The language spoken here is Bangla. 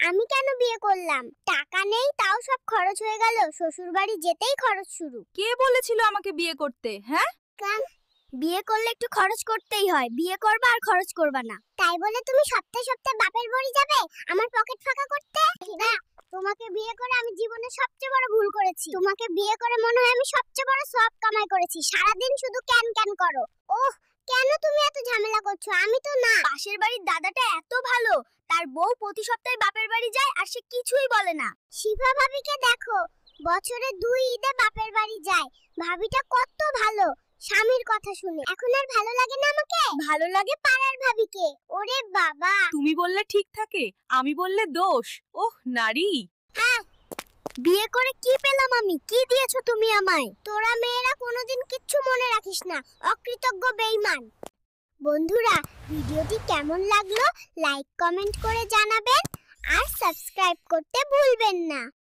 আমি কেন বিয়ে করলাম? টাকা নেই, তাও সব খরচ হয়ে গেল। শ্বশুরবাড়ি যেতেই খরচ শুরু। কে বলেছিল আমাকে বিয়ে করতে? হ্যাঁ, কেন? বিয়ে করলে একটু খরচ করতেই হয়। বিয়ে করবা আর খরচ করবা না। তাই বলে তুমি সপ্তাহে সপ্তাহে বাপের বাড়ি যাবে আমার পকেট ফাঁকা করতে? না, তোমাকে বিয়ে করে আমি জীবনে সবচেয়ে বড় ভুল করেছি। তোমাকে বিয়ে করে মনে হয় আমি সবচেয়ে বড় সওয়াব কামাই করেছি। সারাদিন শুধু ক্যান ক্যান করো। ওহ, কেন তুমি এত ঝামেলা করছো? আমি তো না। পাশের বাড়ির দাদাটা এত ভালো, তার বউ প্রতি সপ্তাহে বাপের বাড়ি যায় আর সে কিছুই বলে না। শিফা ভাবিকে দেখো, বছরে 2 ঈদে বাপের বাড়ি যায়। ভাবিটা কত ভালো, স্বামীর কথা শুনে। এখন আর ভালো লাগে না আমাকে? ভালো লাগে পাড়ার ভাবিকে। ওরে বাবা, তুমি বললে ঠিক থাকে, আমি বললে দোষ। ওহ নারী! হ্যাঁ, বিয়ে করে কি পেলাম আমি? কি দিয়েছো তুমি আমায়? তোরা মেয়েরা কোনোদিন কিচ্ছু মনে রাখিস না, অকৃতজ্ঞ বেঈমান। বন্ধুরা, ভিডিওটি কেমন লাগলো লাইক কমেন্ট করে জানাবেন আর সাবস্ক্রাইব করতে ভুলবেন না।